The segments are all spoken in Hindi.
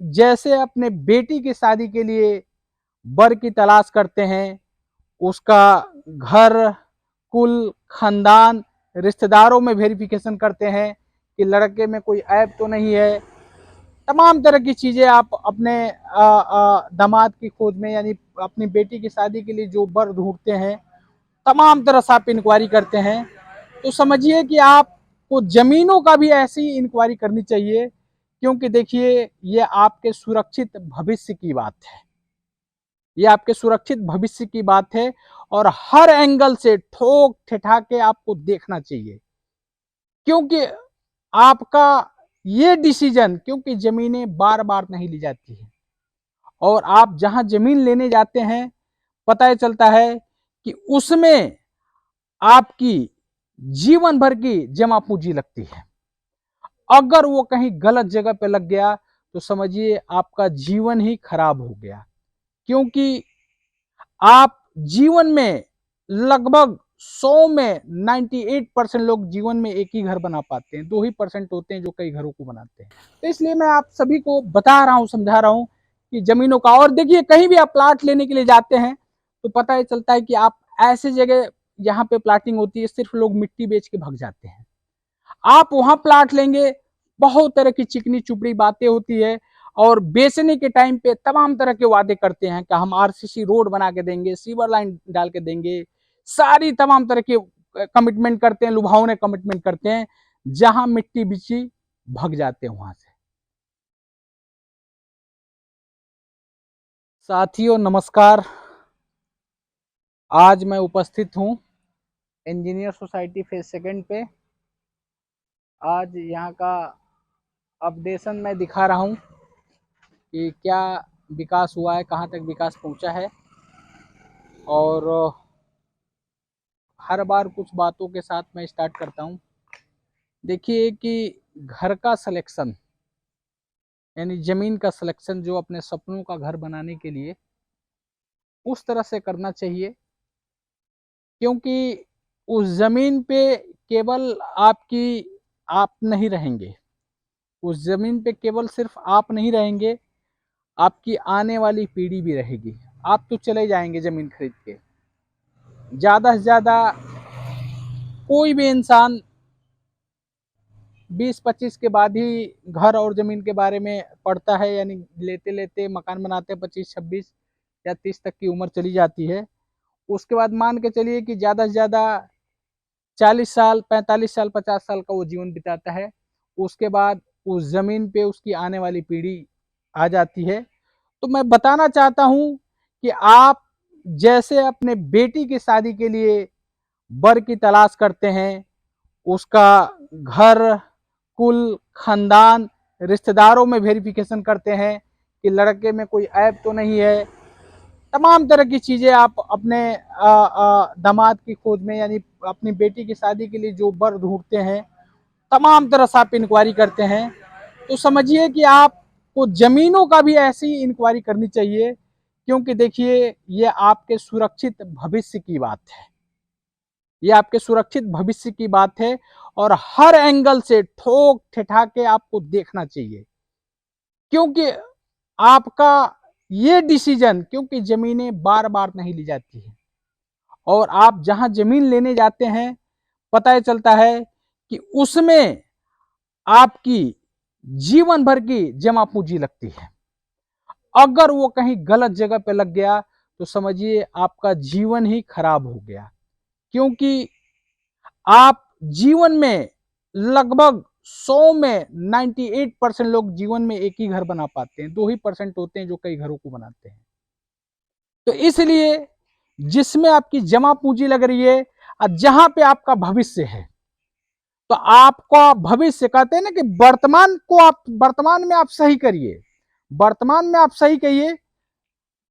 जैसे अपने बेटी की शादी के लिए वर की तलाश करते हैं, उसका घर, कुल, खानदान, रिश्तेदारों में वेरिफिकेशन करते हैं कि लड़के में कोई ऐब तो नहीं है। तमाम तरह की चीज़ें आप अपने दामाद की खोज में, यानी अपनी बेटी की शादी के लिए जो वर ढूंढते हैं, तमाम तरह से आप इंक्वायरी करते हैं। तो समझिए कि आपको ज़मीनों का भी ऐसी ही इंक्वायरी करनी चाहिए, क्योंकि देखिए ये आपके सुरक्षित भविष्य की बात है। ये आपके सुरक्षित भविष्य की बात है और हर एंगल से ठोक ठिठा के आपको देखना चाहिए, क्योंकि आपका ये डिसीजन, क्योंकि ज़मीनें बार बार नहीं ली जाती है और आप जहां ज़मीन लेने जाते हैं, पता चलता है कि उसमें आपकी जीवन भर की जमा पूंजी लगती है। अगर वो कहीं गलत जगह पे लग गया तो समझिए आपका जीवन ही खराब हो गया, क्योंकि आप जीवन में लगभग 100 में 98% लोग जीवन में एक ही घर बना पाते हैं, 2% होते हैं जो कई घरों को बनाते हैं। तो इसलिए मैं आप सभी को बता रहा हूं, समझा रहा हूं कि जमीनों का, और देखिए कहीं भी आप प्लाट लेने के लिए जाते हैं तो पता ही चलता है कि आप ऐसे जगह जहां पे प्लाटिंग होती है सिर्फ लोग मिट्टी बेच के भाग जाते हैं। आप वहां प्लाट लेंगे, बहुत तरह की चिकनी चुपड़ी बातें होती है और बेचने के टाइम पे तमाम तरह के वादे करते हैं कि हम आरसीसी रोड बना के देंगे, सीवर लाइन डाल के देंगे, सारी तमाम तरह के कमिटमेंट करते हैं, लुभावने कमिटमेंट करते हैं, जहां मिट्टी बिची भग जाते हैं वहां से। साथियों नमस्कार, आज मैं उपस्थित हूं इंजीनियर सोसाइटी फेज सेकंड पे। आज यहाँ का अपडेशन मैं दिखा रहा हूँ कि क्या विकास हुआ है, कहाँ तक विकास पहुँचा है, और हर बार कुछ बातों के साथ मैं स्टार्ट करता हूँ। देखिए कि घर का सिलेक्शन, यानी ज़मीन का सिलेक्शन जो अपने सपनों का घर बनाने के लिए उस तरह से करना चाहिए, क्योंकि उस ज़मीन पे केवल आप नहीं रहेंगे, उस ज़मीन पे केवल सिर्फ आप नहीं रहेंगे, आपकी आने वाली पीढ़ी भी रहेगी। आप तो चले जाएंगे ज़मीन खरीद के, ज़्यादा से ज़्यादा कोई भी इंसान 20-25 के बाद ही घर और ज़मीन के बारे में पढ़ता है, यानी लेते लेते मकान बनाते 25-26 या 30 तक की उम्र चली जाती है। उसके बाद मान के चलिए कि ज़्यादा से ज़्यादा 40 साल, 45 साल, 50 साल का वो जीवन बिताता है। उसके बाद उस ज़मीन पे उसकी आने वाली पीढ़ी आ जाती है। तो मैं बताना चाहता हूँ कि आप जैसे अपने बेटी की शादी के लिए वर की तलाश करते हैं, उसका घर, कुल, खानदान, रिश्तेदारों में वेरिफिकेशन करते हैं कि लड़के में कोई ऐब तो नहीं है, तमाम तरह की चीज़ें आप अपने दामाद की खोज में, यानी अपनी बेटी की शादी के लिए जो वर ढूंढते हैं, तमाम तरह से आप इंक्वायरी करते हैं। तो समझिए कि आपको ज़मीनों का भी ऐसी ही इंक्वायरी करनी चाहिए, क्योंकि देखिए ये आपके सुरक्षित भविष्य की बात है। ये आपके सुरक्षित भविष्य की बात है और हर एंगल से ठोक ठिठा के आपको देखना चाहिए, क्योंकि आपका ये डिसीजन, क्योंकि ज़मीनें बार बार नहीं ली जाती है और आप जहां ज़मीन लेने जाते हैं, पता चलता है कि उसमें आपकी जीवन भर की जमा पूंजी लगती है। अगर वो कहीं गलत जगह पे लग गया तो समझिए आपका जीवन ही खराब हो गया, क्योंकि आप जीवन में लगभग 100 में 98% लोग जीवन में एक ही घर बना पाते हैं, 2% होते हैं जो कई घरों को बनाते हैं। तो इसलिए जिसमें आपकी जमा पूंजी लग रही है और जहां पे आपका भविष्य है, तो आपका भविष्य, कहते हैं ना कि वर्तमान में आप सही करिए, वर्तमान में आप सही करिए,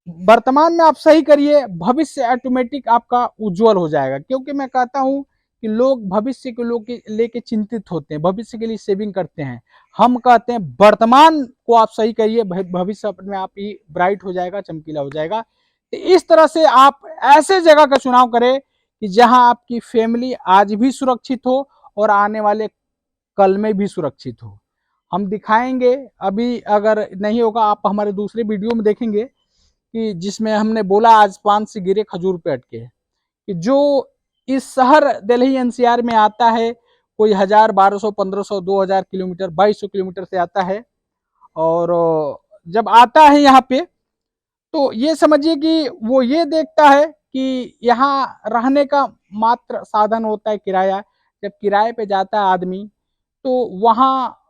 वर्तमान में आप सही करिए, भविष्य ऑटोमेटिक आपका उज्जवल हो जाएगा। क्योंकि मैं कहता हूं कि लोग भविष्य को लेके चिंतित होते हैं, भविष्य के लिए सेविंग करते हैं। हम कहते हैं वर्तमान को आप सही करिए, भविष्य अपने आप ही ब्राइट हो जाएगा, चमकीला हो जाएगा। तो इस तरह से आप ऐसे जगह का चुनाव करें कि जहां आपकी फैमिली आज भी सुरक्षित हो और आने वाले कल में भी सुरक्षित हो। हम दिखाएंगे। अभी अगर नहीं होगा, आप हमारे दूसरे वीडियो में देखेंगे कि जिसमें हमने बोला आसमान से गिरे खजूर पे अटके, कि जो इस शहर दिल्ली एनसीआर में आता है, कोई 1000, 1200, 1500, 2000 किलोमीटर, 2200 किलोमीटर से आता है। और जब आता है यहाँ पे, तो ये समझिए कि वो ये देखता है कि यहाँ रहने का मात्र साधन होता है किराया। जब किराए पे जाता है आदमी, तो वहाँ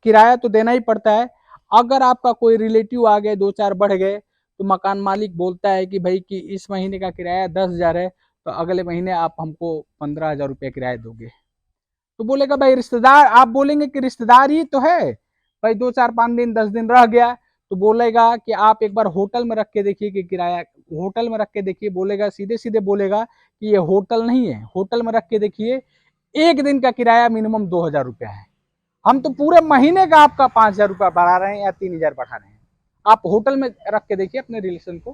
किराया तो देना ही पड़ता है। अगर आपका कोई रिलेटिव आ गए, 2-4 बढ़ गए, तो मकान मालिक बोलता है कि भाई कि इस महीने का किराया 10,000 है, तो अगले महीने आप हमको 15,000 रुपया किराया दोगे। तो बोलेगा भाई रिश्तेदार, आप बोलेंगे कि रिश्तेदार ही तो है भाई, 2-4-5 दिन 10 दिन रह गया, तो बोलेगा कि आप एक बार होटल में रख के देखिए कि किराया, होटल में रख के देखिए, बोलेगा सीधे सीधे बोलेगा कि ये होटल नहीं है, होटल में रख के देखिए, एक दिन का किराया मिनिमम 2,000 रुपया है, हम तो पूरे महीने का आपका 5,000 रुपया बढ़ा रहे हैं या 3,000 बढ़ा रहे हैं। आप होटल में रख के देखिए अपने रिलेशन को,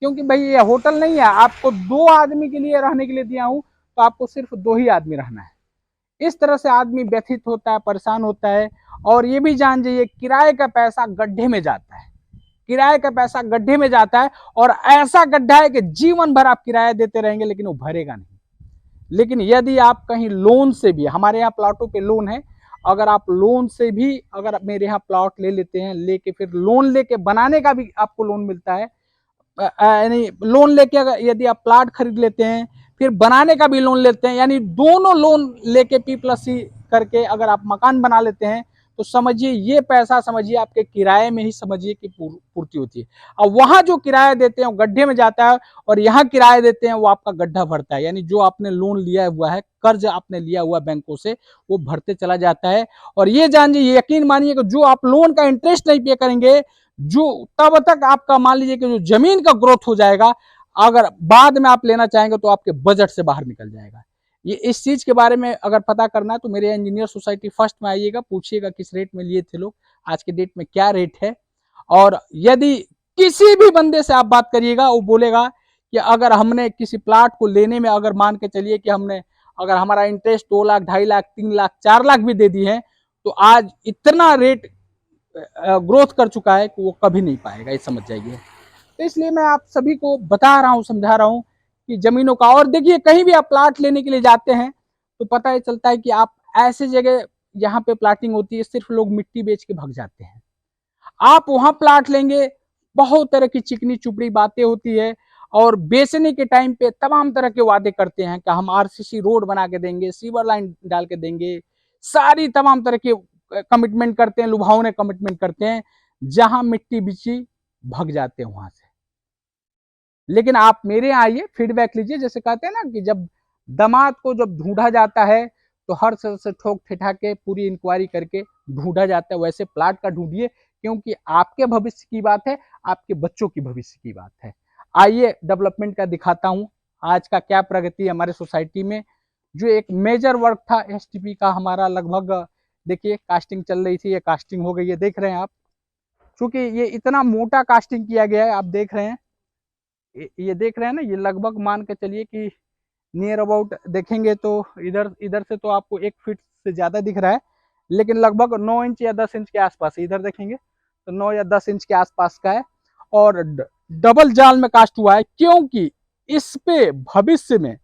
क्योंकि भाई ये होटल नहीं है, आपको 2 आदमी के लिए रहने के लिए दिया हूं, तो आपको सिर्फ 2 ही आदमी रहना है। इस तरह से आदमी व्यथित होता है, परेशान होता है। और ये भी जान जाइए, किराए का पैसा गड्ढे में जाता है, किराए का पैसा गड्ढे में जाता है, और ऐसा गड्ढा है कि जीवन भर आप किराया देते रहेंगे लेकिन वो भरेगा नहीं। लेकिन यदि आप कहीं लोन से भी, हमारे यहाँ प्लाटों पे लोन है, अगर आप लोन से भी अगर मेरे यहाँ प्लॉट ले लेते हैं, लेके फिर लोन लेके बनाने का भी आपको लोन मिलता है, यानी लोन लेके अगर यदि आप प्लाट खरीद लेते हैं, फिर बनाने का भी लोन लेते हैं, यानी दोनों लोन लेके P+C करके अगर आप मकान बना लेते हैं, तो समझिए ये पैसा, समझिए आपके किराए में ही समझिए कि पूर्ति होती है। अब वहां जो किराया देते हैं वो गड्ढे में जाता है, और यहाँ किराया देते हैं वो आपका गड्ढा भरता है, यानी जो आपने लोन लिया हुआ है, कर्ज आपने लिया हुआ बैंकों से, वो भरते चला जाता है। और ये जानिए, यकीन मानिए कि जो आप लोन का इंटरेस्ट नहीं पे करेंगे, जो तब तक आपका मान लीजिए कि जो जमीन का ग्रोथ हो जाएगा, अगर बाद में आप लेना चाहेंगे तो आपके बजट से बाहर निकल जाएगा। ये इस चीज के बारे में अगर पता करना है तो मेरे इंजीनियर सोसाइटी फर्स्ट में आइएगा, पूछिएगा किस रेट में लिए थे लोग, आज के डेट में क्या रेट है। और यदि किसी भी बंदे से आप बात करिएगा, वो बोलेगा कि अगर हमने किसी प्लाट को लेने में, अगर मान के चलिए कि हमने, अगर हमारा इंटरेस्ट 2 लाख, 2.5 लाख, 3 लाख, 4 लाख भी दे दी है, तो आज इतना रेट ग्रोथ कर चुका है कि वो कभी नहीं पाएगा, ये समझ जाइए। तो इसलिए मैं आप सभी को बता रहा हूँ, समझा रहा हूँ कि जमीनों का, और देखिए कहीं भी आप प्लाट लेने के लिए जाते हैं तो पता ही चलता है कि आप ऐसे जगह, यहाँ पे प्लाटिंग होती है, सिर्फ लोग मिट्टी बेच के भाग जाते हैं। आप वहां प्लाट लेंगे, बहुत तरह की चिकनी चुपड़ी बातें होती है, और बेचने के टाइम पे तमाम तरह के वादे करते हैं कि हम आरसीसी रोड बना के देंगे, सीवर लाइन डाल के देंगे, सारी तमाम तरह के कमिटमेंट करते हैं, लुभावने कमिटमेंट करते हैं, जहां मिट्टी बिची भग जाते हैं वहां से। लेकिन आप मेरे यहाँ आइए, फीडबैक लीजिए, जैसे कहते हैं ना कि जब दामाद को जब ढूंढा जाता है, तो हर से ठोक ठिठा के पूरी इंक्वायरी करके ढूंढा जाता है, वैसे प्लाट का ढूंढिए, क्योंकि आपके भविष्य की बात है, आपके बच्चों की भविष्य की बात है। आइए डेवलपमेंट का दिखाता हूँ, आज का क्या प्रगति हमारे सोसाइटी में। जो एक मेजर वर्क था STP का हमारा, लगभग देखिए कास्टिंग चल रही थी, ये कास्टिंग हो गई है, देख रहे हैं आप। चूंकि ये इतना मोटा कास्टिंग किया गया है, आप देख रहे हैं, ये देख रहे हैं ना, ये लगभग मान के चलिए कि नियर अबाउट देखेंगे तो इधर इधर से तो आपको 1 फीट से ज्यादा दिख रहा है, लेकिन लगभग 9 इंच या 10 इंच के आसपास, इधर देखेंगे तो 9 या 10 इंच के आसपास का है। और डबल जाल में कास्ट हुआ है, क्योंकि इस पे भविष्य में,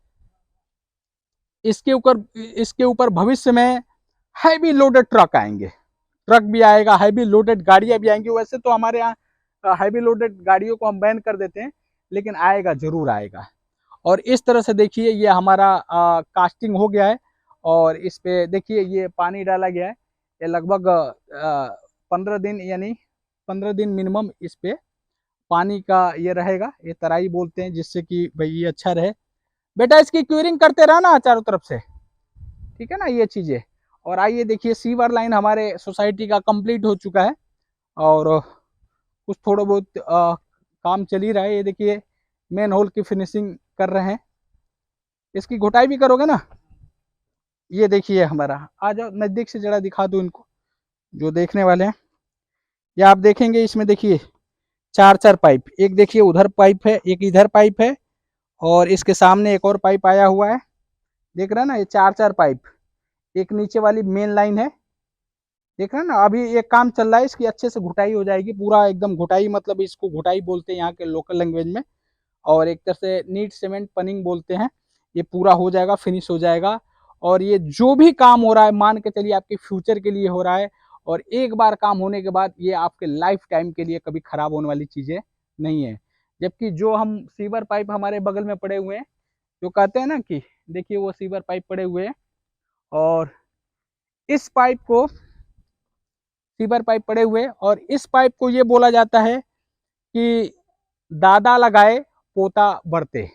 इसके ऊपर भविष्य में हैवी लोडेड ट्रक आएंगे, ट्रक भी आएगा, हैवी लोडेड गाड़ियां भी आएंगी। वैसे तो हमारे यहाँ हैवी लोडेड गाड़ियों को हम बैन कर देते हैं, लेकिन आएगा, जरूर आएगा। और इस तरह से देखिए ये हमारा कास्टिंग हो गया है, और इस पे देखिए ये पानी डाला गया है, ये लगभग 15 दिन, यानी 15 दिन मिनिमम इस पे पानी का ये रहेगा, ये तराई बोलते हैं, जिससे कि भाई ये अच्छा रहे। बेटा इसकी क्यूरिंग करते रहना चारों तरफ से, ठीक है ना, ये चीजें। और आइए देखिए सीवर लाइन हमारे सोसाइटी का कंप्लीट हो चुका है, और कुछ थोड़ा बहुत काम चल ही रहा है। ये देखिए मेन होल की फिनिशिंग कर रहे हैं, इसकी घुटाई भी करोगे ना। ये देखिए हमारा, आ जाओ नजदीक से जरा दिखा दो इनको, जो देखने वाले हैं। या आप देखेंगे इसमें देखिए 4-4 पाइप, एक देखिए उधर पाइप है, एक इधर पाइप है, और इसके सामने एक और पाइप आया हुआ है, देख रहे हैं ना, ये 4-4 पाइप। एक नीचे वाली मेन लाइन है, देख रहे हैं ना, अभी एक काम चल रहा है, इसकी अच्छे से घुटाई हो जाएगी, पूरा एकदम घुटाई, मतलब इसको घुटाई बोलते हैं यहाँ के लोकल लैंग्वेज में, और एक तरह से नीट सीमेंट पनिंग बोलते हैं। ये पूरा हो जाएगा, फिनिश हो जाएगा, और ये जो भी काम हो रहा है मान के चलिए आपके फ्यूचर के लिए हो रहा है, और एक बार काम होने के बाद ये आपके लाइफ टाइम के लिए कभी खराब होने वाली चीजें नहीं है। जबकि जो हम सीवर पाइप हमारे बगल में पड़े हुए हैं, जो कहते हैं ना कि देखिए वो सीवर पाइप पड़े हुए हैं, और इस पाइप को, सीवर पाइप पड़े हुए, और इस पाइप को ये बोला जाता है कि दादा लगाए पोता बढ़ते।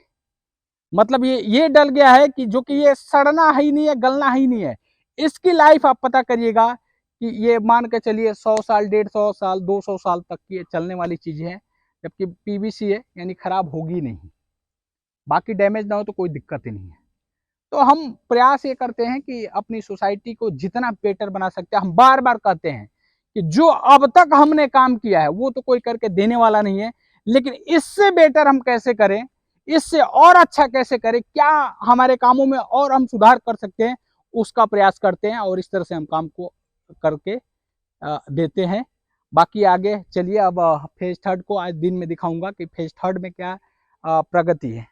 मतलब ये डल गया है कि जो कि ये सड़ना ही नहीं है, गलना ही नहीं है। इसकी लाइफ आप पता करिएगा कि ये मान के चलिए 100 साल, 150 साल, 200 साल तक की ये चलने वाली चीजें हैं, जबकि पीवीसी है, यानी खराब होगी नहीं। बाकी डैमेज ना हो तो कोई दिक्कत ही नहीं है। तो हम प्रयास ये करते हैं कि अपनी सोसाइटी को जितना बेटर बना सकते हैं, हम बार बार कहते हैं कि जो अब तक हमने काम किया है वो तो कोई करके देने वाला नहीं है, लेकिन इससे बेटर हम कैसे करें, इससे और अच्छा कैसे करें, क्या हमारे कामों में और हम सुधार कर सकते हैं, उसका प्रयास करते हैं, और इस तरह से हम काम को करके देते हैं। बाकी आगे चलिए, अब फेज थर्ड को आज दिन में दिखाऊंगा कि फेज थर्ड में क्या प्रगति है।